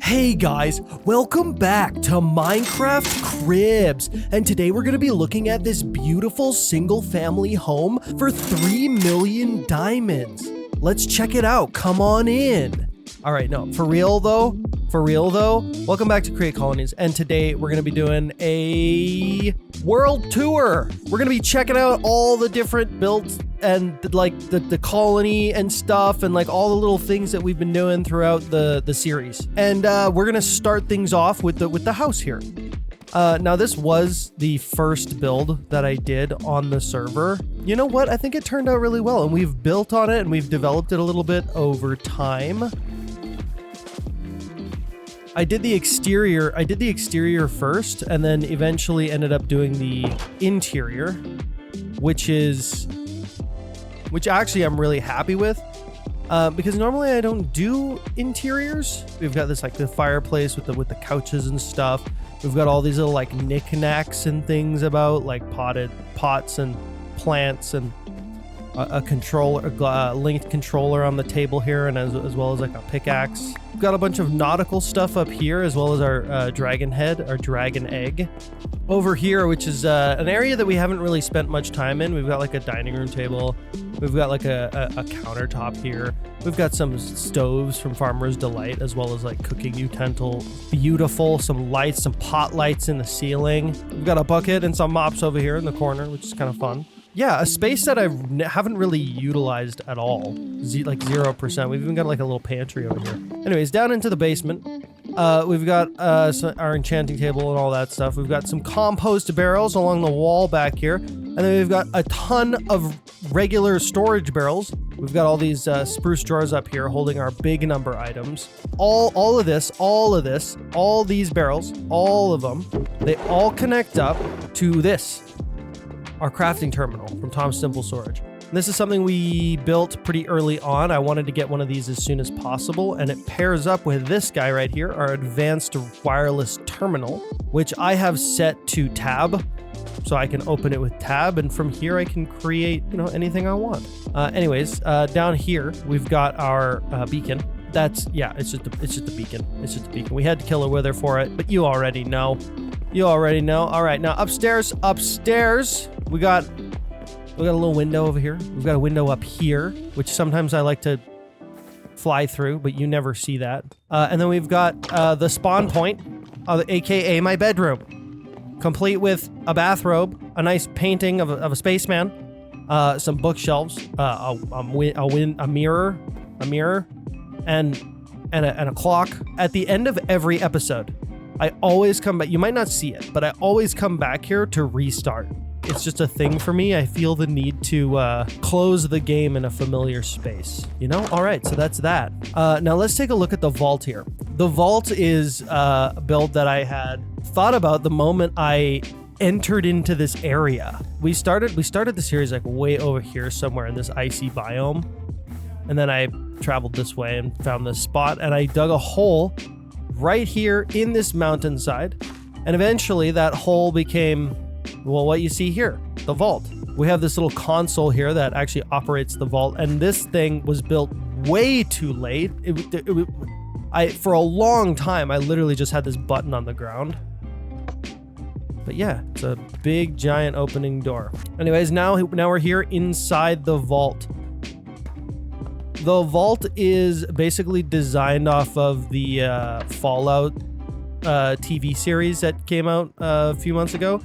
Hey guys, welcome back to Minecraft Cribs, and today we're going to be looking at this beautiful single family home for 3 million diamonds. Let's check it out, come on in. Alright, no, for real though, welcome back to Create Colonies, and today we're going to be doing a world tour. We're going to be checking out all the different builds and like the colony and stuff and like all the little things that we've been doing throughout the series. And we're gonna start things off with the house here. Now this was the first build that I did on the server. You know what? I think it turned out really well, and we've built on it and we've developed it a little bit over time. I did the exterior first, and then eventually ended up doing the interior, which actually I'm really happy with, because normally I don't do interiors. We've got this like the fireplace with the couches and stuff. We've got all these little like knickknacks and things about like potted pots and plants and a controller, linked controller on the table here, and as well as like a pickaxe. We've got a bunch of nautical stuff up here, as well as our dragon head, our dragon egg. Over here, which is an area that we haven't really spent much time in, we've got like a dining room table. We've got like a countertop here. We've got some stoves from Farmer's Delight, as well as like cooking utensil. Beautiful, some lights, some pot lights in the ceiling. We've got a bucket and some mops over here in the corner, which is kind of fun. Yeah, a space that I haven't really utilized at all. Like 0%. We've even got like a little pantry over here. Anyways, down into the basement. We've got our enchanting table and all that stuff. We've got some compost barrels along the wall back here. And then we've got a ton of regular storage barrels. We've got all these spruce drawers up here holding our big number items. All of this, all these barrels, all of them, they all connect up to this. Our crafting terminal from Tom's Simple Storage. And this is something we built pretty early on. I wanted to get one of these as soon as possible, and it pairs up with this guy right here, our advanced wireless terminal, which I have set to tab, so I can open it with tab, and from here I can create, anything I want. Anyways, down here we've got our beacon. It's just a beacon. It's just a beacon. We had to kill a wither for it, but you already know. All right, now upstairs. We got a little window over here. We've got a window up here, which sometimes I like to fly through, but you never see that. And then we've got the spawn point, aka my bedroom, complete with a bathrobe, a nice painting of a spaceman, some bookshelves, a mirror, and a clock. At the end of every episode, I always come back. You might not see it, but I always come back here to restart. It's just a thing for me. I feel the need to close the game in a familiar space. All right, so that's that. Now let's take a look at the vault here. The vault is a build that I had thought about the moment I entered into this area. We started the series like way over here somewhere in this icy biome, and then I traveled this way and found this spot, and I dug a hole right here in this mountainside, and eventually that hole became, well, what you see here, the vault. We have this little console here that actually operates the vault, and this thing was built way too late. For a long time, I literally just had this button on the ground. But yeah, it's a big giant opening door. Anyways, now we're here inside the vault. The vault is basically designed off of the Fallout TV series that came out a few months ago.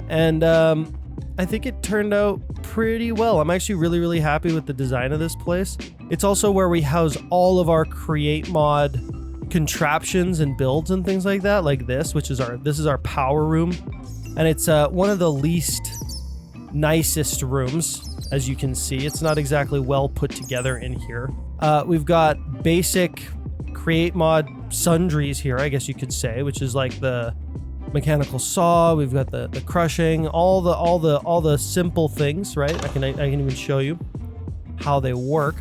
And I think it turned out pretty well. I'm actually really, really happy with the design of this place. It's also where we house all of our create mod contraptions and builds and things like that, like this, this is our power room. And it's one of the nicest rooms. As you can see, it's not exactly well put together in here. We've got basic create mod sundries here, I guess you could say, which is like the mechanical saw. We've got the crushing, all the simple things, right? I can even show you how they work.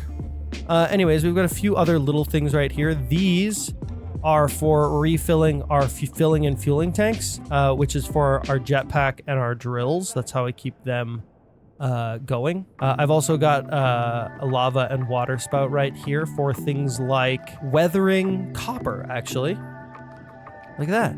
Anyways, we've got a few other little things right here. These are for refilling our filling and fueling tanks, which is for our jetpack and our drills. That's how I keep them going. I've also got a lava and water spout right here for things like weathering copper, actually. Like that.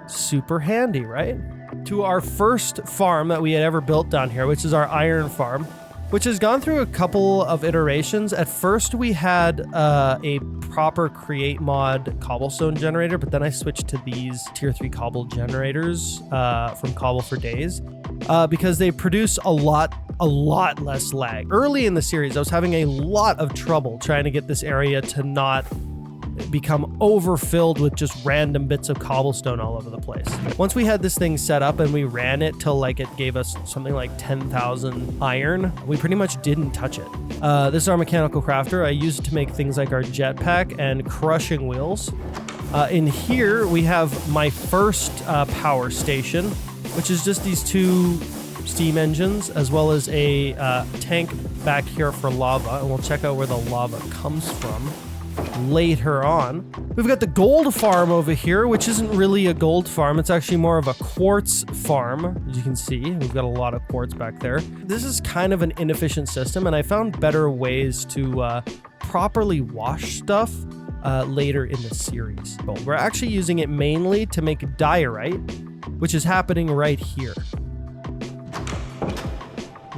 Super handy, right? To our first farm that we had ever built down here, which is our iron farm, which has gone through a couple of iterations. At first, we had a proper create mod cobblestone generator, but then I switched to these tier 3 cobble generators from Cobble for Days because they produce a lot less lag. Early in the series, I was having a lot of trouble trying to get this area to not become overfilled with just random bits of cobblestone all over the place. Once we had this thing set up and we ran it till like it gave us something like 10,000 iron, we pretty much didn't touch it. This is our mechanical crafter. I use it to make things like our jetpack and crushing wheels. In here, we have my first power station, which is just these 2 steam engines, as well as a tank back here for lava, and we'll check out where the lava comes from later on. We've got the gold farm over here, which isn't really a gold farm. It's actually more of a quartz farm. As you can see, we've got a lot of quartz back there. This is kind of an inefficient system, and I found better ways to properly wash stuff later in the series. But we're actually using it mainly to make diorite, which is happening right here.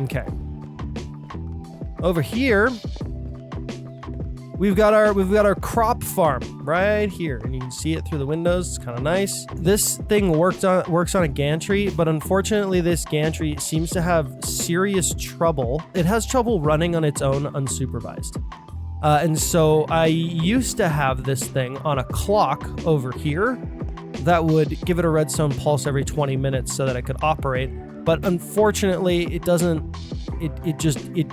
Okay. Over here, we've got our crop farm right here, and you can see it through the windows. It's kind of nice. This thing works on a gantry, but unfortunately this gantry seems to have serious trouble. It has trouble running on its own unsupervised. And so I used to have this thing on a clock over here that would give it a redstone pulse every 20 minutes so that it could operate. But unfortunately, it doesn't.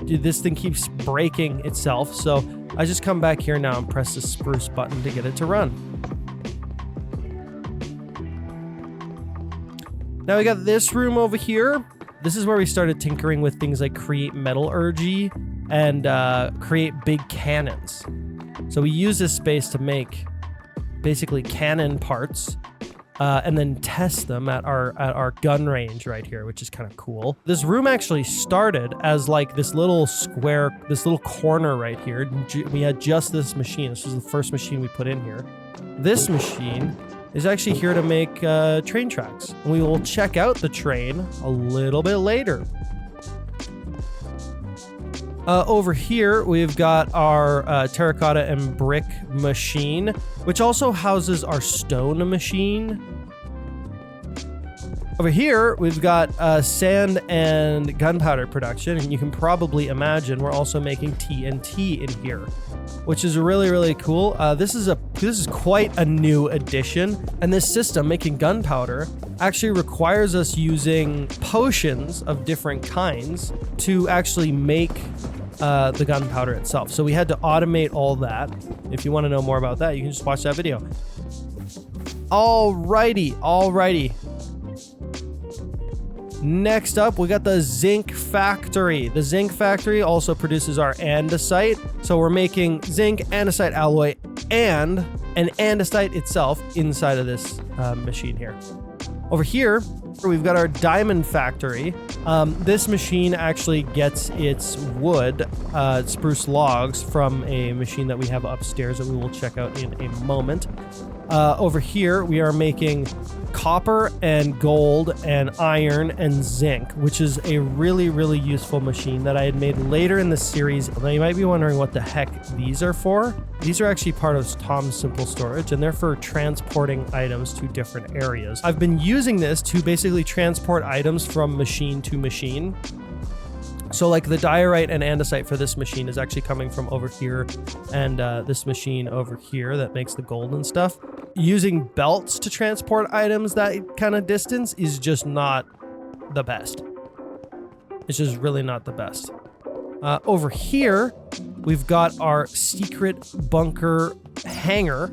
This thing keeps breaking itself. So I just come back here now and press the spruce button to get it to run. Now we got this room over here. This is where we started tinkering with things like create metallurgy and create big cannons. So we use this space to make basically cannon parts. And then test them at our gun range right here, which is kind of cool. This room actually started as like this little square, this little corner right here. We had just this machine. This was the first machine we put in here. This machine is actually here to make train tracks. And we will check out the train a little bit later. Over here, we've got our terracotta and brick machine, which also houses our stone machine. Over here, we've got sand and gunpowder production, and you can probably imagine we're also making TNT in here, which is really, really cool. This is quite a new addition, and this system, making gunpowder, actually requires us using potions of different kinds to actually make the gunpowder itself. So we had to automate all that. If you want to know more about that, you can just watch that video. Alrighty. Next up, we got the zinc factory. The zinc factory also produces our andesite. So we're making zinc, andesite alloy, and an andesite itself inside of this machine here. Over here, we've got our diamond factory. This machine actually gets its wood, spruce logs, from a machine that we have upstairs that we will check out in a moment. Over here, we are making copper and gold and iron and zinc, which is a really, really useful machine that I had made later in the series. Now, you might be wondering what the heck these are for. These are actually part of Tom's Simple Storage, and they're for transporting items to different areas. I've been using this to basically transport items from machine to machine. So like the diorite and andesite for this machine is actually coming from over here, and this machine over here that makes the gold and stuff. Using belts to transport items that kind of distance is just not the best. It's just really not the best. Over here, we've got our secret bunker hangar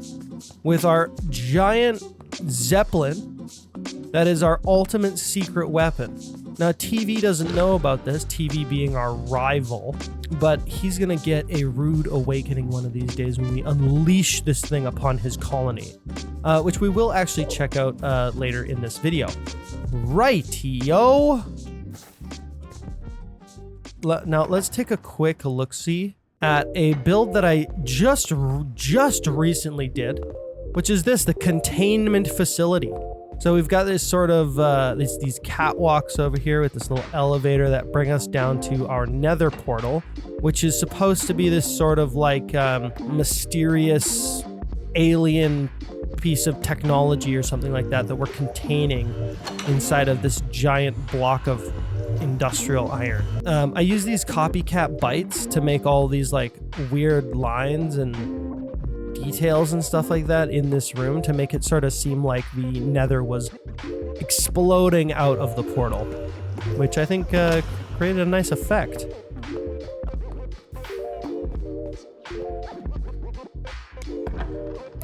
with our giant Zeppelin. That is our ultimate secret weapon. Now, TV doesn't know about this, TV being our rival, but he's going to get a rude awakening one of these days when we unleash this thing upon his colony, which we will actually check out later in this video. Righty-o! Now, let's take a quick look-see at a build that I just recently did. which is the containment facility. So we've got this sort of these catwalks over here with this little elevator that bring us down to our nether portal, which is supposed to be this sort of like mysterious alien piece of technology or something like that we're containing inside of this giant block of industrial iron. I use these copycat bytes to make all these like weird lines and details and stuff like that in this room to make it sort of seem like the nether was exploding out of the portal, which I think created a nice effect.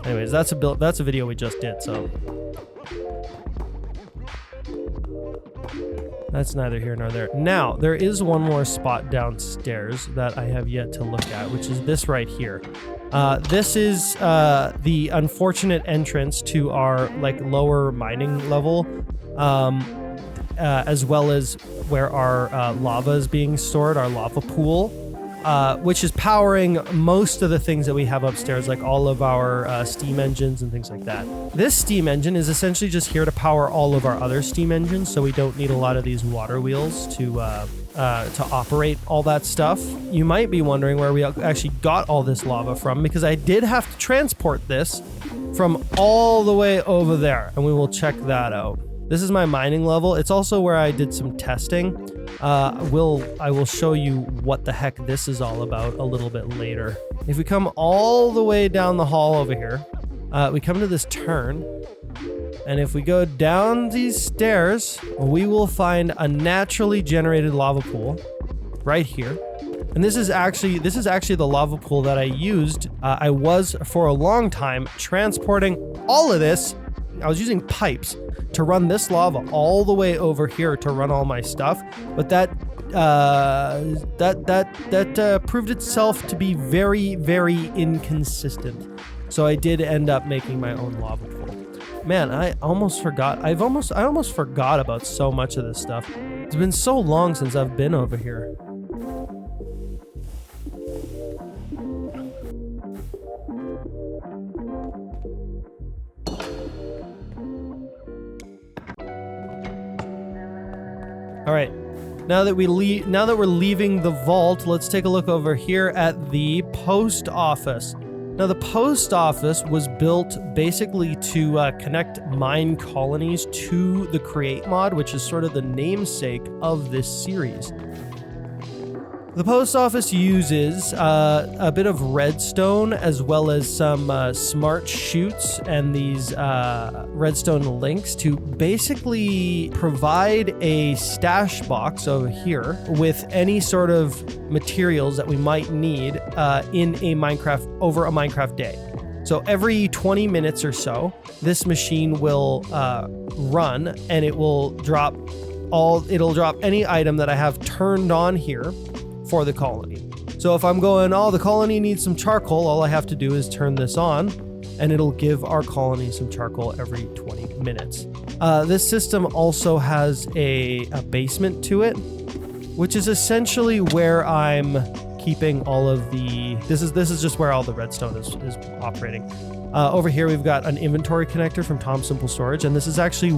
Anyways, that's a video we just did, so that's neither here nor there. Now, there is one more spot downstairs that I have yet to look at, which is this right here. This is the unfortunate entrance to our like lower mining level, as well as where our lava is being stored, our lava pool, which is powering most of the things that we have upstairs, like all of our steam engines and things like that. This steam engine is essentially just here to power all of our other steam engines, so we don't need a lot of these water wheels to operate all that stuff. You might be wondering where we actually got all this lava from, because I did have to transport this from all the way over there, and we will check that out. This is my mining level. It's also where I did some testing. I will show you what the heck this is all about a little bit later. If we come all the way down the hall over here, we come to this turn, and if we go down these stairs, we will find a naturally generated lava pool right here. And this is actually the lava pool that I used. I was for a long time transporting all of this. I was using pipes to run this lava all the way over here to run all my stuff, but that proved itself to be very, very inconsistent. So I did end up making my own lava pool. Man, I almost forgot. I almost forgot about so much of this stuff. It's been so long since I've been over here. All right, now that we're leaving the vault, let's take a look over here at the post office. Now, the post office was built basically to connect mine colonies to the Create mod, which is sort of the namesake of this series. The post office uses a bit of redstone as well as some smart chutes and these redstone links to basically provide a stash box over here with any sort of materials that we might need in a Minecraft day. So every 20 minutes or so, this machine will run, and it'll drop any item that I have turned on here for the colony. So if I'm going, the colony needs some charcoal, all I have to do is turn this on, and it'll give our colony some charcoal every 20 minutes. This system also has a basement to it, which is essentially where I'm keeping all of the... This is just where all the redstone is operating. Over here we've got an inventory connector from Tom Simple Storage, and this is actually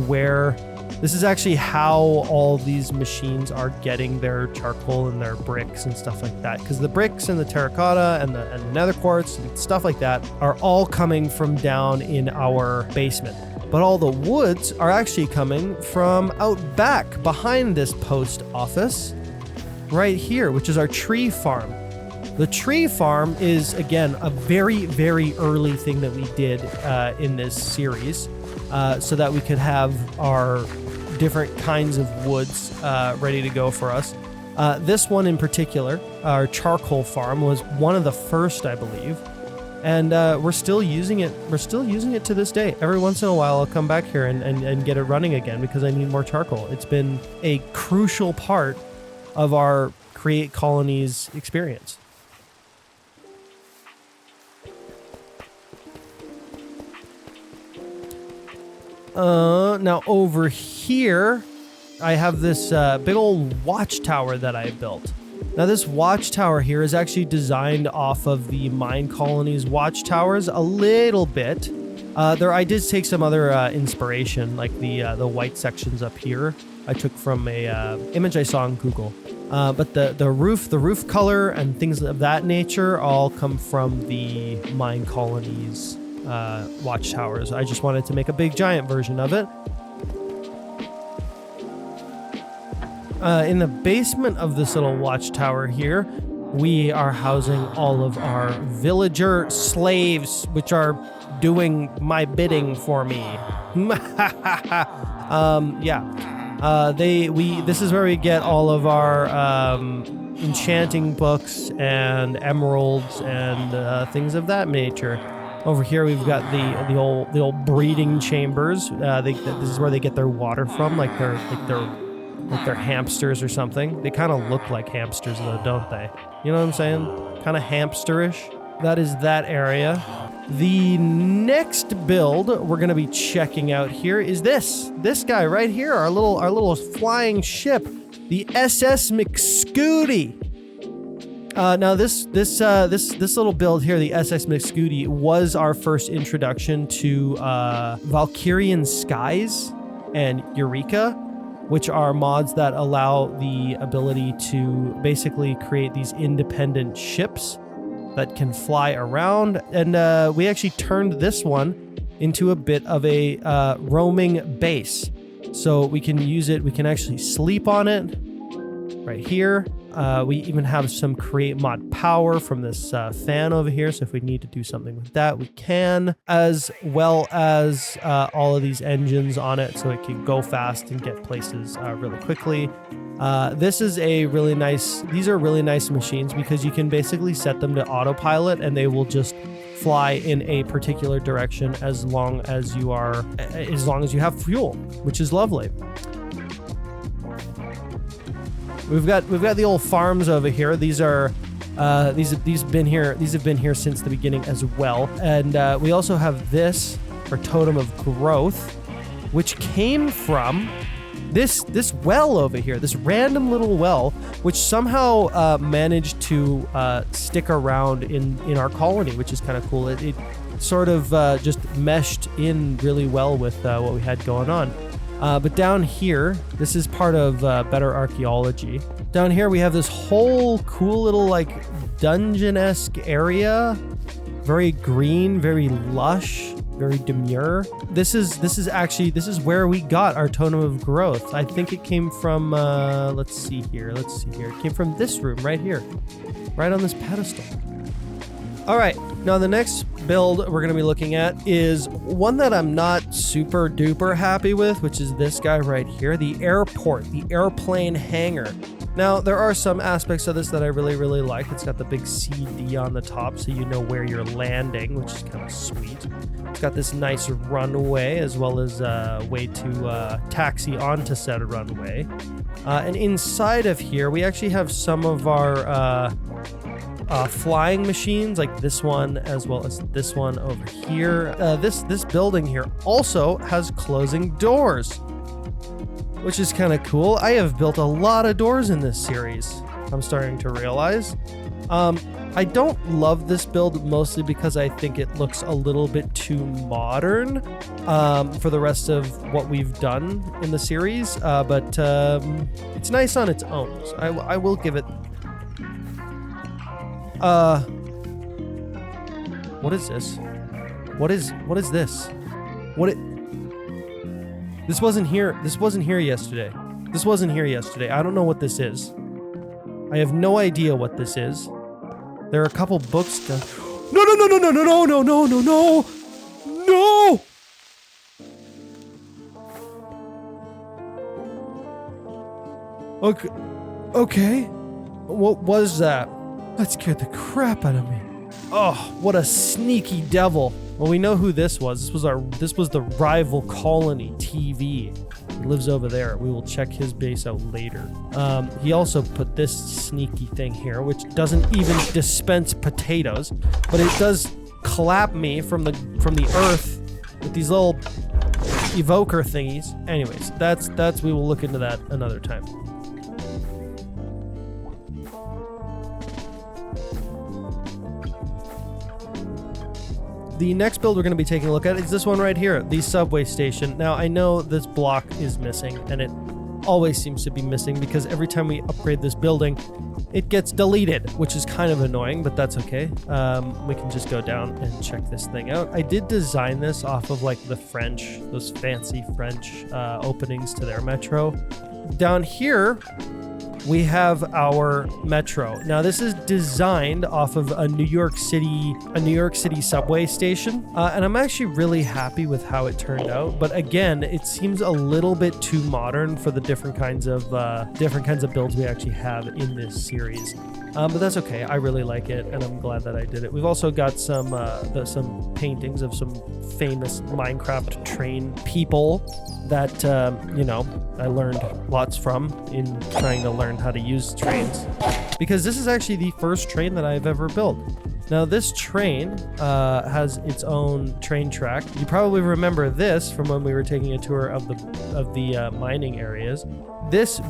how all these machines are getting their charcoal and their bricks and stuff like that. Because the bricks and the terracotta and the nether quartz and stuff like that are all coming from down in our basement. But all the woods are actually coming from out back behind this post office right here, which is our tree farm. The tree farm is, again, a very, very early thing that we did in this series so that we could have our different kinds of woods ready to go for us. This one in particular, our charcoal farm, was one of the first, I believe. And we're still using it. We're still using it to this day. Every once in a while, I'll come back here and get it running again because I need more charcoal. It's been a crucial part of our Create Colonies experience. Now over here, I have this big old watchtower that I built. Now this watchtower here is actually designed off of the Mine Colonies watchtowers a little bit. I did take some other inspiration, like the white sections up here. I took from a image I saw on Google. But the roof color and things of that nature all come from the mine colonies watchtowers. I just wanted to make a big giant version of it. In the basement of this little watchtower here, we are housing all of our villager slaves, which are doing my bidding for me. This is where we get all of our enchanting books and emeralds and things of that nature. Over here we've got the old breeding chambers. This is where they get their water from, like they're hamsters or something. They kind of look like hamsters though, don't they? You know what I'm saying? Kind of hamsterish. That is that area. The next build we're going to be checking out here is this guy right here, our little flying ship, the SXMC Scooty. Now this little build here, the SXMC Scooty, was our first introduction to Valkyrian Skies and Eureka, which are mods that allow the ability to basically create these independent ships that can fly around. And we actually turned this one into a bit of a roaming base. So we can use it, we can actually sleep on it right here. We even have some create mod power from this fan over here. So if we need to do something with that, we can, as well as all of these engines on it so it can go fast and get places really quickly. These are really nice machines because you can basically set them to autopilot and they will just fly in a particular direction as long as you have fuel, which is lovely. We've got the old farms over here. These have been here since the beginning as well. And we also have this for Totem of Growth, which came from this well over here, this random little well, which somehow managed to stick around in our colony, which is kind of cool. It sort of just meshed in really well with what we had going on. But down here, this is part of Better Archaeology. Down here, we have this whole cool little like dungeon-esque area. Very green, very lush, very demure. This is where we got our Totem of Growth. I think it came from, let's see here. It came from this room right here, right on this pedestal. All right, now the next build we're going to be looking at is one that I'm not super duper happy with, which is this guy right here, the airport, the airplane hangar. Now, there are some aspects of this that I really, really like. It's got the big CD on the top, so you know where you're landing, which is kind of sweet. It's got this nice runway, as well as a way to taxi onto said runway. And inside of here, we actually have some of our flying machines, like this one, as well as this one over here. This building here also has closing doors, which is kind of cool. I have built a lot of doors in this series, I'm starting to realize. I don't love this build mostly because I think it looks a little bit too modern for the rest of what we've done in the series, but it's nice on its own. So I will give it... what is this? What is this? This wasn't here yesterday. I don't know what this is. I have no idea what this is. There are a couple books to... No! Okay. What was that? That scared the crap out of me. Oh, what a sneaky devil. Well, we know who this was. This was the rival colony, TV. He lives over there. We will check his base out later. He also put this sneaky thing here, which doesn't even dispense potatoes, but it does clap me from the earth with these little evoker thingies. Anyways, that's we will look into that another time. The next build we're going to be taking a look at is this one right here, the subway station. Now, I know this block is missing, and it always seems to be missing because every time we upgrade this building, it gets deleted, which is kind of annoying, but that's okay. We can just go down and check this thing out. I did design this off of like the French, those fancy French openings to their metro. Down here, we have our metro. Now, this is designed off of a New York City subway station, and I'm actually really happy with how it turned out. But again, it seems a little bit too modern for the different kinds of builds we actually have in this series. But that's okay. I really like it, and I'm glad that I did it. We've also got some paintings of some famous Minecraft train people that I learned lots from in trying to learn how to use trains, because this is actually the first train that I've ever built. Now, this train has its own train track. You probably remember this from when we were taking a tour of the mining areas.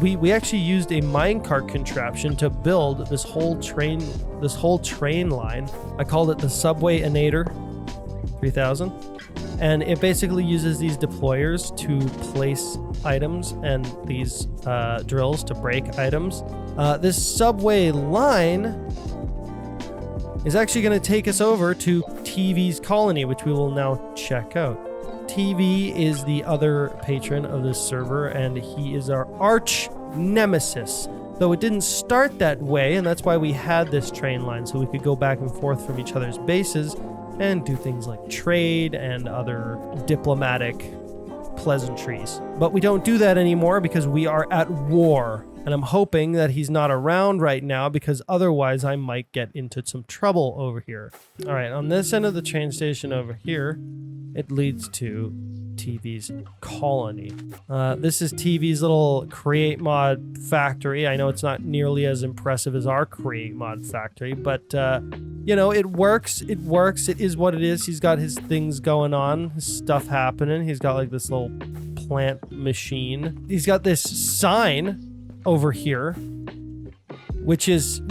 We actually used a minecart contraption to build this whole train line. I called it the Subway-inator 3000. And it basically uses these deployers to place items and these drills to break items. This subway line is actually going to take us over to TVs Colony, which we will now check out. TV is the other patron of this server, and he is our arch nemesis. Though it didn't start that way, and that's why we had this train line, so we could go back and forth from each other's bases and do things like trade and other diplomatic pleasantries. But we don't do that anymore because we are at war. And I'm hoping that he's not around right now, because otherwise I might get into some trouble over here. All right, on this end of the train station over here, it leads to TV's Colony. This is TV's little create mod factory. I know it's not nearly as impressive as our create mod factory, but it works. It works. It is what it is. He's got his things going on, his stuff happening. He's got like this little plant machine. He's got this sign over here, which is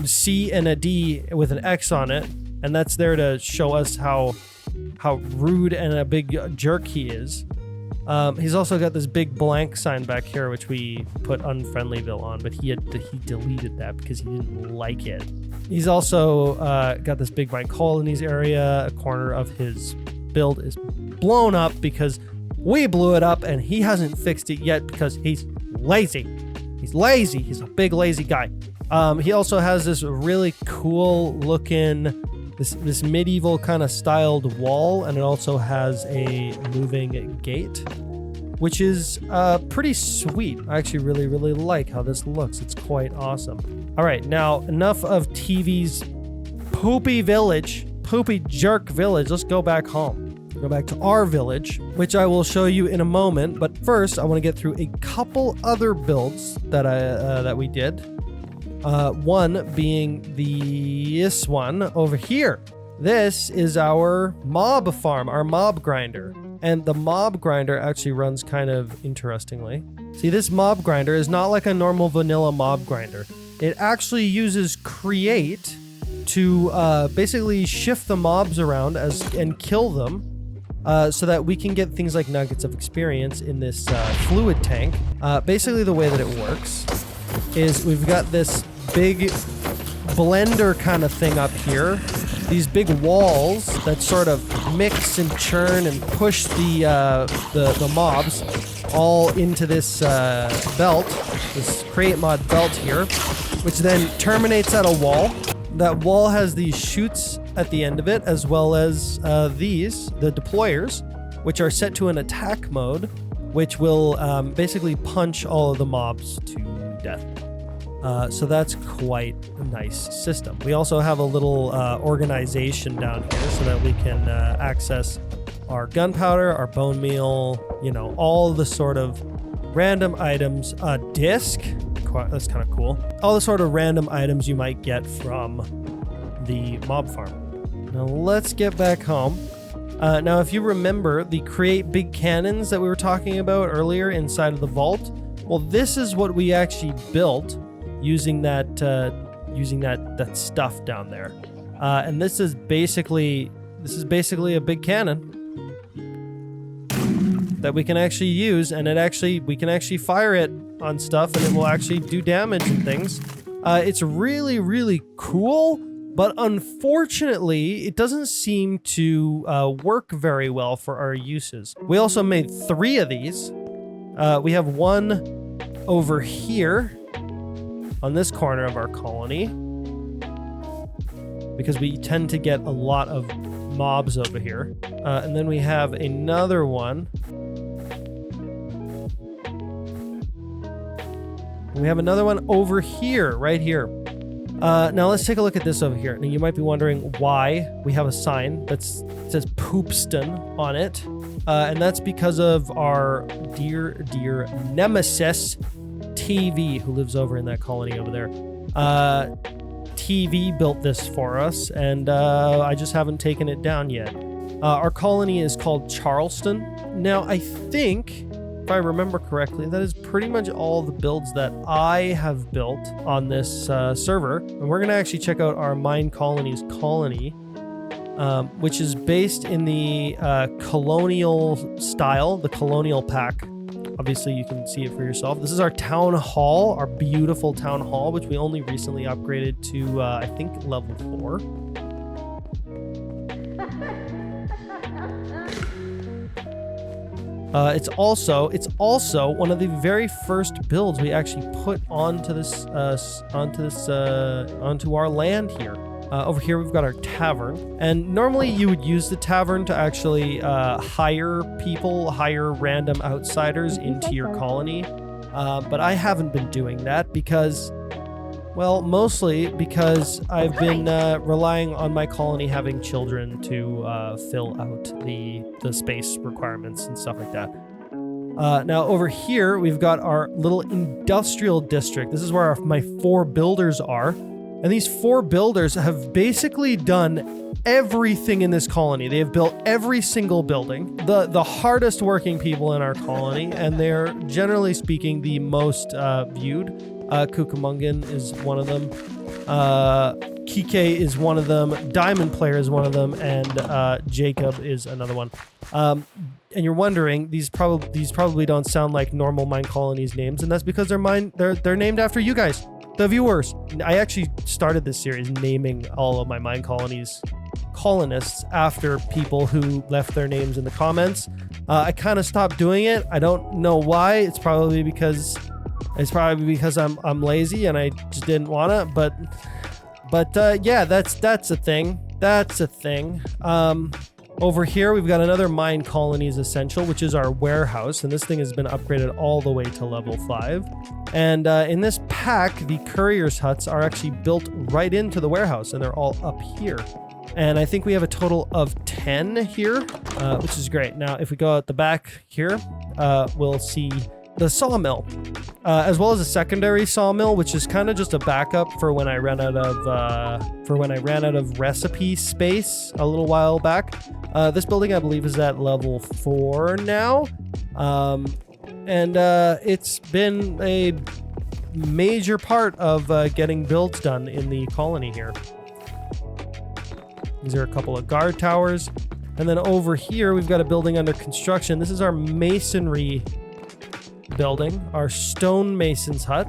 C and a D with an X on it, and that's there to show us how rude and a big jerk he is. He's also got this big blank sign back here, which we put Unfriendlyville on, but he deleted that because he didn't like it. He's also got this big My Colonies area. A corner of his build is blown up because we blew it up, and he hasn't fixed it yet because he's lazy. He's lazy. He's a big lazy guy. He also has this really cool looking this medieval kind of styled wall, and it also has a moving gate, which is pretty sweet. I actually really, really like how this looks. It's quite awesome. All right, now enough of TV's poopy jerk village. Let's go back home. Go back to our village, which I will show you in a moment. But first, I want to get through a couple other builds that we did. One being this one over here. This is our mob farm, our mob grinder. And the mob grinder actually runs kind of interestingly. See, this mob grinder is not like a normal vanilla mob grinder. It actually uses create to basically shift the mobs around and kill them. So that we can get things like nuggets of experience in this fluid tank. Basically, the way that it works is we've got this big blender kind of thing up here. These big walls that sort of mix and churn and push the mobs all into this belt, this create mod belt here, which then terminates at a wall. That wall has these chutes at the end of it, as well as the deployers, which are set to an attack mode, which will basically punch all of the mobs to death. So that's quite a nice system. We also have a little organization down here so that we can access our gunpowder, our bone meal, all the sort of random items. A disc, that's kind of cool. All the sort of random items you might get from the mob farm. Now let's get back home. Now, if you remember the create big cannons that we were talking about earlier inside of the vault, well, this is what we actually built using that stuff down there. And this is basically This is basically a big cannon that we can actually use, and we can actually fire it on stuff, and it will actually do damage and things. It's really, really cool, but unfortunately, it doesn't seem to work very well for our uses. We also made 3 of these. We have one over here on this corner of our colony, because we tend to get a lot of mobs over here. And then we have another one. We have another one over here, right here. Now let's take a look at this over here. Now you might be wondering why we have a sign that says Poopston on it. And that's because of our dear nemesis, TV, who lives over in that colony over there. TV built this for us, and I just haven't taken it down yet. Our colony is called Charleston. Now, I think, if I remember correctly, that is pretty much all the builds that I have built on this server. And we're going to actually check out our Mine Colonies colony, which is based in the colonial style, the colonial pack. Obviously, you can see it for yourself. This is our town hall, our beautiful town hall, which we only recently upgraded to, I think, level 4. It's also one of the very first builds we actually put onto our land here. Over here, we've got our tavern. And normally you would use the tavern to actually hire random outsiders into your colony. But I haven't been doing that because, well, mostly because I've been relying on my colony having children to fill out the space requirements and stuff like that. Now over here, we've got our little industrial district. This is where my 4 builders are. And these 4 builders have basically done everything in this colony. They have built every single building, the hardest working people in our colony, and they're, generally speaking, the most viewed. Kukumungan is one of them. Kike is one of them. Diamond Player is one of them, and Jacob is another one. And you're wondering, these probably don't sound like normal Mine Colonies names, and that's because they're named after you guys, the viewers. I actually started this series naming all of my Mine Colonies colonists after people who left their names in the comments. I kind of stopped doing it. I don't know why. It's probably because I'm lazy and I just didn't want to. But yeah, that's a thing. That's a thing. Over here, we've got another Mine Colonies Essential, which is our warehouse. And this thing has been upgraded all the way to level 5. And in this pack, the Courier's Huts are actually built right into the warehouse, and they're all up here. And I think we have a total of 10 here, which is great. Now, if we go out the back here, we'll see the sawmill, as well as a secondary sawmill, which is kind of just a backup for when I ran out of recipe space a little while back. This building, I believe, is at level 4 now, and it's been a major part of getting builds done in the colony here. These are a couple of guard towers, and then over here we've got a building under construction. This is our masonry building, our stonemason's hut.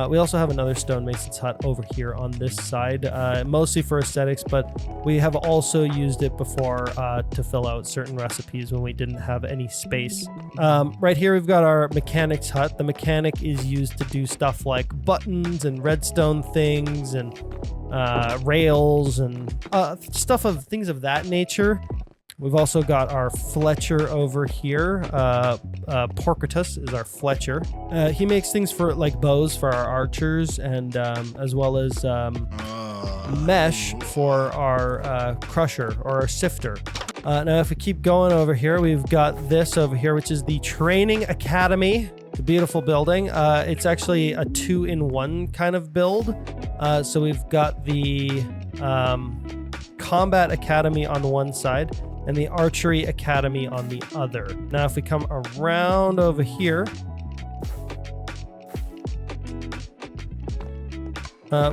We also have another stonemason's hut over here on this side, mostly for aesthetics, but we have also used it before to fill out certain recipes when we didn't have any space. Right here we've got our mechanic's hut. The mechanic is used to do stuff like buttons and redstone things and rails and things of that nature. We've also got our Fletcher over here. Porcitus is our Fletcher. He makes things for like bows for our archers, and as well as mesh for our crusher or our sifter. Now, if we keep going over here, we've got this over here, which is the Training Academy. It's a beautiful building. It's actually a 2-in-1 kind of build. So we've got the Combat Academy on the one side and the Archery Academy on the other. Now, if we come around over here,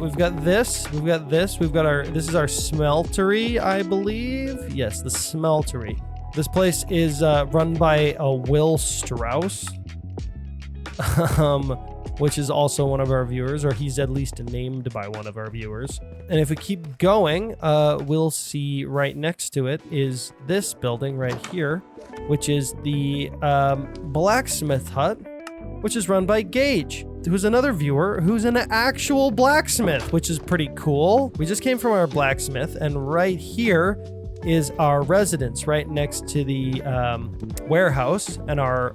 We've got this. We've got this. We've got our... This is our smeltery, I believe. Yes, the smeltery. This place is run by a Will Strauss, which is also one of our viewers, or he's at least named by one of our viewers. And if we keep going, we'll see right next to it is this building right here, which is the blacksmith hut, which is run by Gage, who's another viewer who's an actual blacksmith, which is pretty cool. We just came from our blacksmith, and right here is our residence right next to the warehouse and our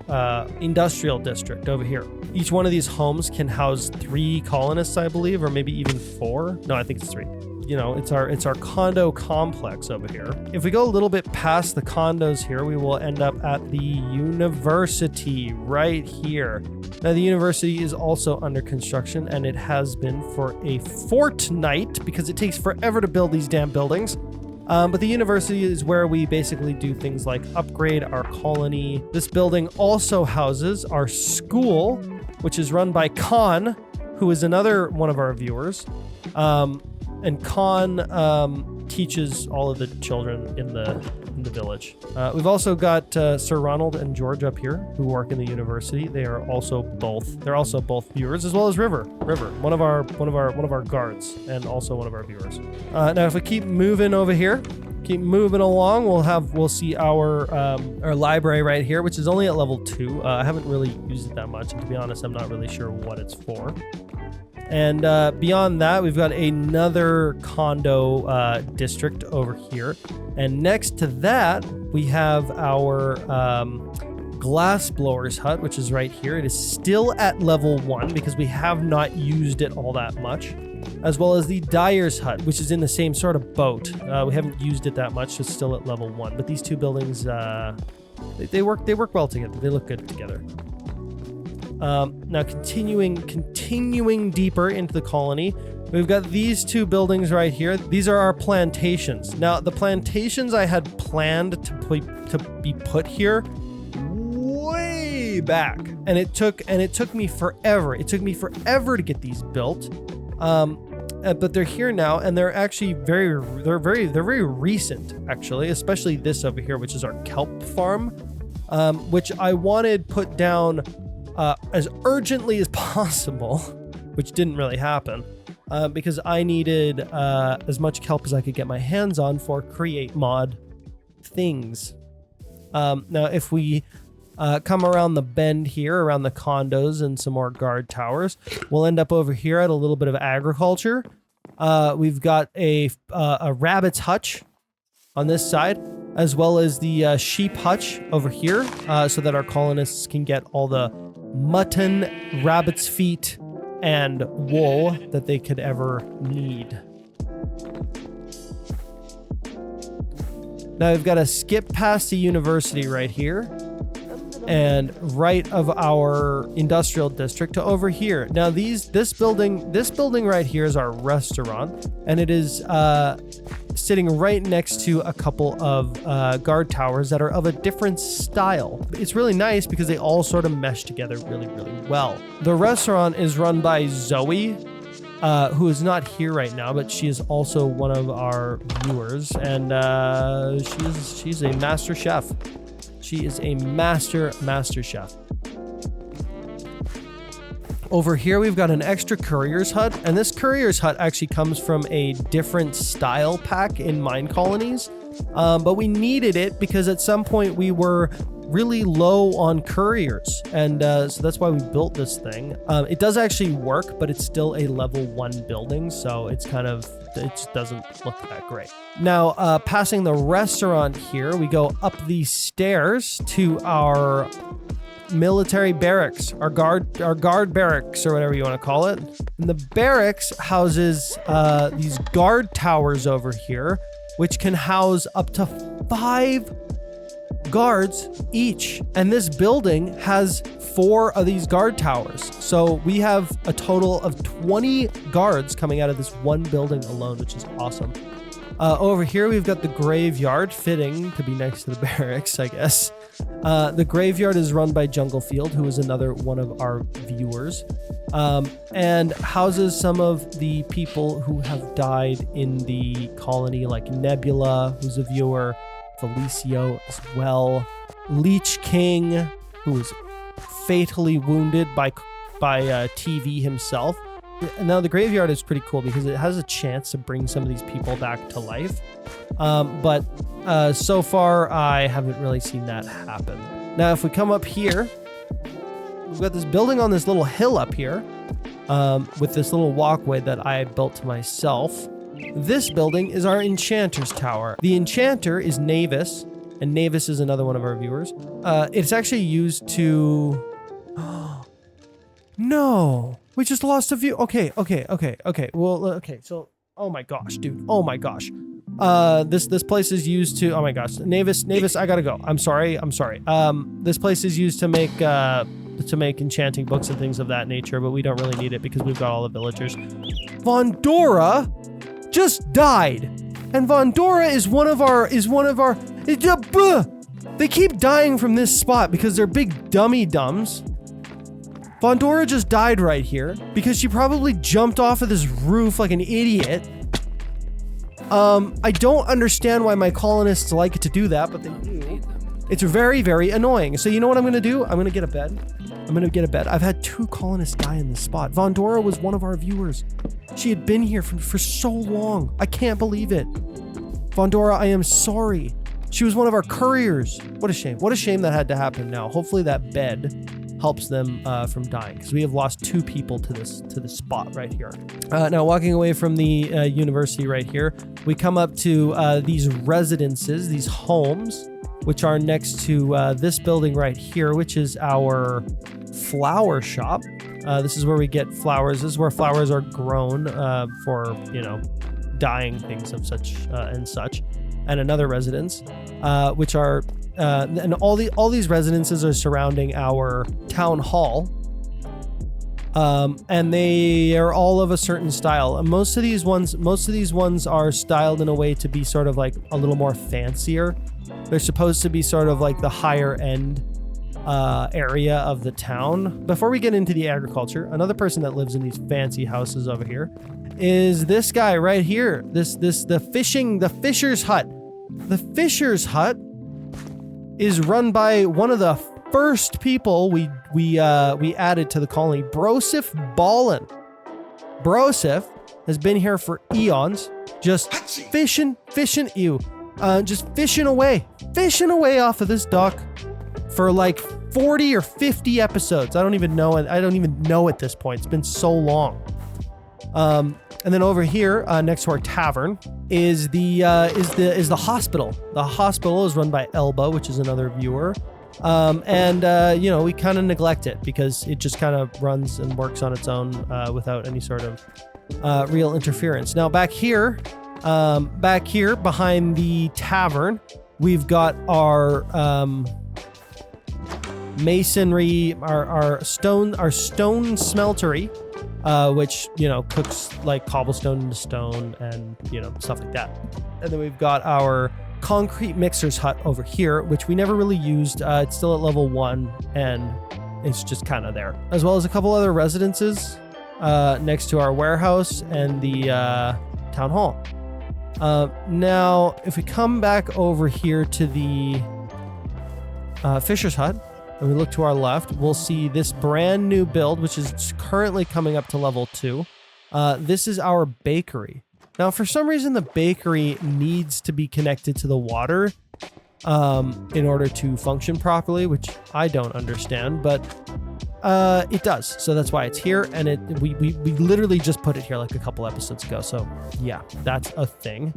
industrial district over here. Each one of these homes can house 3 colonists, I believe, or maybe even 4. No, I think it's 3. You know, it's our condo complex over here. If we go a little bit past the condos here, we will end up at the university right here. Now, the university is also under construction, and it has been for a fortnight because it takes forever to build these damn buildings. But the university is where we basically do things like upgrade our colony. This building also houses our school, which is run by Khan, who is another one of our viewers. And Khan teaches all of the children in the village. We've also got Sir Ronald and George up here who work in the university. They're also both viewers, as well as River, one of our guards, and also one of our viewers. Now, if we keep moving over here, keep moving along, we'll see our library right here, which is only at level 2. I haven't really used it that much, and to be honest, I'm not really sure what it's for. And beyond that, we've got another condo district over here. And next to that, we have our glass blower's hut, which is right here. It is still at level 1 because we have not used it all that much. As well as the dyer's hut, which is in the same sort of boat. We haven't used it that much, so it's still at level 1. But these two buildings, they work well together. They look good together. Now continuing deeper into the colony, we've got these 2 buildings right here. These are our plantations. Now, the plantations I had planned to be put here way back, and it took me forever. It took me forever to get these built. But they're here now, and they're actually very recent, actually, especially this over here, which is our kelp farm, which I wanted put down as urgently as possible, which didn't really happen, because I needed as much kelp as I could get my hands on for create mod things. Now, if we come around the bend here, around the condos and some more guard towers, we'll end up over here at a little bit of agriculture. We've got a rabbit's hutch on this side, as well as the sheep hutch over here, so that our colonists can get all the mutton, rabbit's feet, and wool that they could ever need. Now we've got to skip past the university right here, and right of our industrial district to over here. Now this building right here is our restaurant, and it is sitting right next to a couple of guard towers that are of a different style. It's really nice because they all sort of mesh together really well. The restaurant is run by Zoe, who is not here right now, but she is also one of our viewers, and she's a master chef. She is a master chef. Over here, we've got an extra courier's hut, and this courier's hut actually comes from a different style pack in Mine Colonies, but we needed it because at some point we were really low on couriers, and so that's why we built this thing. It does actually work, but it's still a level 1 building, so it just doesn't look that great. Now, passing the restaurant here, we go up these stairs to our military barracks, our guard barracks, or whatever you want to call it. And the barracks houses these guard towers over here, which can house up to 5 guards each. And this building has 4 of these guard towers. So we have a total of 20 guards coming out of this one building alone, which is awesome. Over here, we've got the graveyard, fitting to be next to the barracks, I guess. The graveyard is run by Junglefield, who is another one of our viewers. and houses some of the people who have died in the colony, like Nebula, who's a viewer, Felicio as well, Leech King, who was fatally wounded by TV himself. Now the graveyard is pretty cool because it has a chance to bring some of these people back to life, but so far I haven't really seen that happen. Now if we come up here, we've got this building on this little hill up here, with this little walkway that I built to myself. This building is our Enchanter's Tower. The Enchanter is Navis, and Navis is another one of our viewers. It's actually used to... No! We just lost a view. Okay. Well, okay, so... Oh my gosh, dude. Oh my gosh. This place is used to... Oh my gosh. Navis, I gotta go. I'm sorry. This place is used to make enchanting books and things of that nature, but we don't really need it because we've got all the villagers. Vandora just died, and Vandora is one of our. They keep dying from this spot because they're big dummy dumbs. Vandora just died right here because she probably jumped off of this roof like an idiot. I don't understand why my colonists like to do that, but they do. It's very, very annoying. So you know what I'm going to do? I'm going to get a bed. I've had 2 colonists die in this spot. Vandora was one of our viewers. She had been here for so long. I can't believe it. Vandora, I am sorry. She was one of our couriers. What a shame. What a shame that had to happen now. Hopefully that bed helps them from dying, because we have lost 2 people to this spot right here. Now walking away from the university right here, we come up to these residences, these homes, which are next to this building right here, which is our flower shop. This is where we get flowers. This is where flowers are grown for, you know, dyeing things of such and such. And another residence, which are, and all these residences are surrounding our town hall. And they are all of a certain style. And most of these ones are styled in a way to be sort of like a little more fancier. They're supposed to be sort of like the higher end area of the town. Before we get into the agriculture, another person that lives in these fancy houses over here is this guy right here. The Fisher's Hut. The Fisher's Hut is run by one of the first people we added to the colony, Brosif Ballin. Brosif has been here for eons, just fishing away off of this dock for like 40 or 50 episodes. I don't even know at this point. It's been so long. And then over here, next to our tavern, is the hospital. The hospital is run by Elba, which is another viewer. You know, we kind of neglect it because it just kind of runs and works on its own without any sort of real interference. Now back here behind the tavern, we've got our masonry, our stone smeltery. Which, you know, cooks like cobblestone into stone and, you know, stuff like that. And then we've got our concrete mixer's hut over here, which we never really used. It's still at level 1 and it's just kind of there. As well as a couple other residences next to our warehouse and the town hall. Now, if we come back over here to the Fisher's Hut, and we look to our left, we'll see this brand new build, which is currently coming up to level 2. This is our bakery. Now, for some reason, the bakery needs to be connected to the water in order to function properly, which I don't understand, but it does. So that's why it's here, and we literally just put it here like a couple episodes ago. So yeah, that's a thing.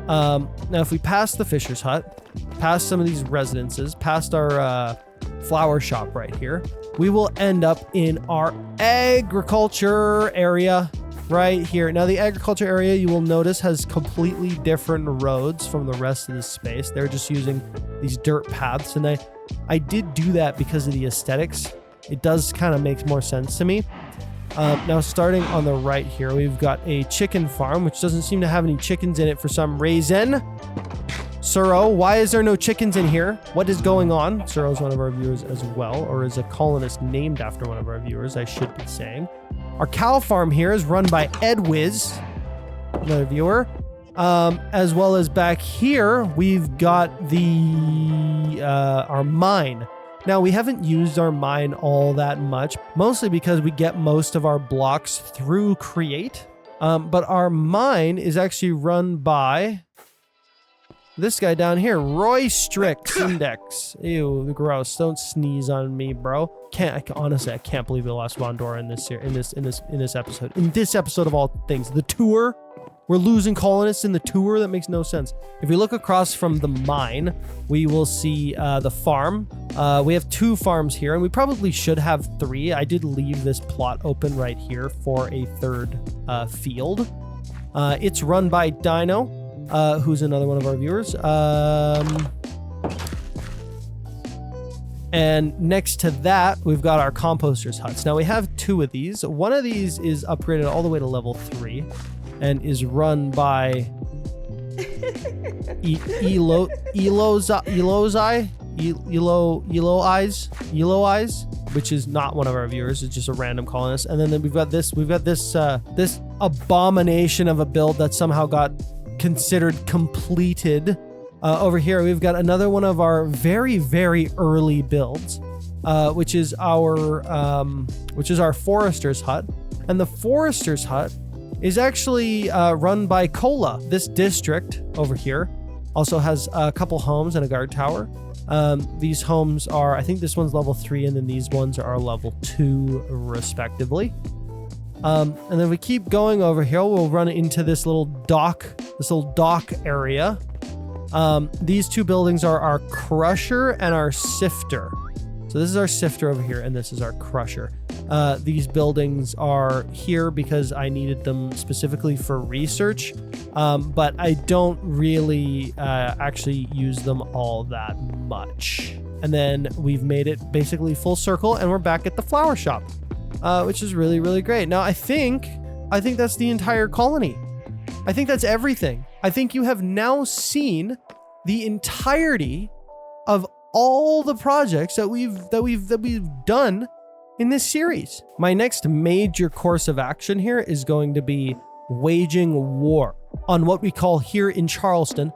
Now, if we pass the Fisher's Hut, past some of these residences, past our flower shop right here, we will end up in our agriculture area right here. Now, the agriculture area, you will notice, has completely different roads from the rest of the space. They're just using these dirt paths, and I did do that because of the aesthetics. It does kind of make more sense to me. Now, starting on the right here, we've got a chicken farm, which doesn't seem to have any chickens in it for some reason. Suro, why is there no chickens in here? What is going on? Suro's one of our viewers as well, or is a colonist named after one of our viewers, I should be saying. Our cow farm here is run by Edwiz, another viewer. As well as back here, we've got our mine. Now, we haven't used our mine all that much, mostly because we get most of our blocks through Create. But our mine is actually run by this guy down here, Roy Strix Index. Ew, gross. Don't sneeze on me, bro. Honestly, I can't believe we lost Vandora in this episode. In this episode of all things, the tour. We're losing colonists in the tour. That makes no sense. If we look across from the mine, we will see the farm. We have 2 farms here, and we probably should have 3. I did leave this plot open right here for a 3rd field. It's run by Dino, who's another one of our viewers. And next to that, we've got our composters huts. Now, we have 2 of these. One of these is upgraded all the way to level 3. And is run by Elo Eyes, which is not one of our viewers. It's just a random colonist. And then we've got this abomination of a build that somehow got considered completed. Over here, we've got another one of our very, very early builds, which is our Forester's Hut. And the Forester's Hut is actually run by Cola. This district over here also has a couple homes and a guard tower. These homes are, I think this one's level 3, and then these ones are level 2 respectively. And then we keep going over here, we'll run into this little dock area. These 2 buildings are our crusher and our sifter. So this is our sifter over here, and this is our crusher. These buildings are here because I needed them specifically for research, but I don't really actually use them all that much. And then we've made it basically full circle, and we're back at the flower shop, which is really, really great. Now, I think that's the entire colony. I think that's everything. I think you have now seen the entirety of all the projects that we've done in this series. My next major course of action here is going to be waging war on what we call here in Charleston,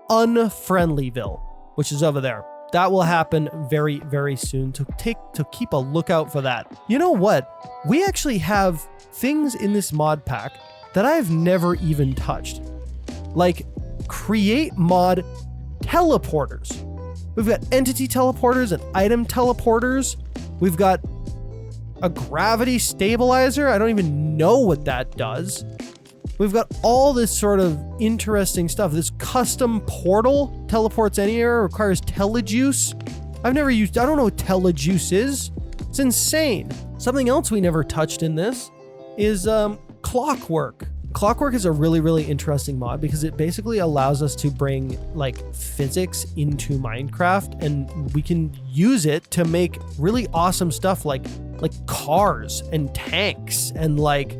Unfriendlyville, which is over there. That will happen very, very soon. To keep a lookout for that. You know what? We actually have things in this mod pack that I've never even touched. Like create mod teleporters. We've got entity teleporters and item teleporters. We've got a gravity stabilizer. I don't even know what that does. We've got all this sort of interesting stuff. This custom portal teleports anywhere, requires telejuice. I don't know what telejuice is. It's insane. Something else we never touched in this is clockwork. Clockwork is a really, really interesting mod because it basically allows us to bring like physics into Minecraft, and we can use it to make really awesome stuff like cars and tanks and like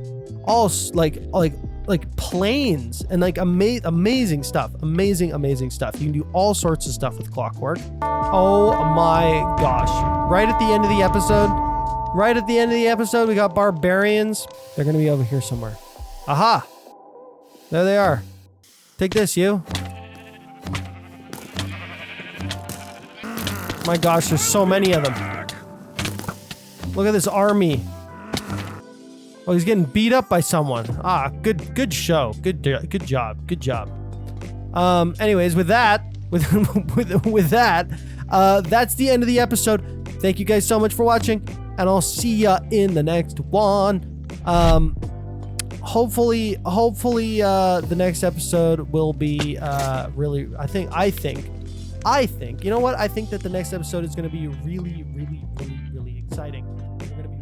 planes and like amazing stuff. Amazing stuff. You can do all sorts of stuff with clockwork. Oh my gosh. Right at the end of the episode, we got barbarians. They're going to be over here somewhere. Aha! There they are. Take this, you. My gosh, there's so many of them. Look at this army. Oh, he's getting beat up by someone. Ah, good show. Good job. Anyways, with that, that's the end of the episode. Thank you guys so much for watching, and I'll see ya in the next one. Hopefully, the next episode will be really. I think. You know what? I think that the next episode is going to be really exciting. We're going to be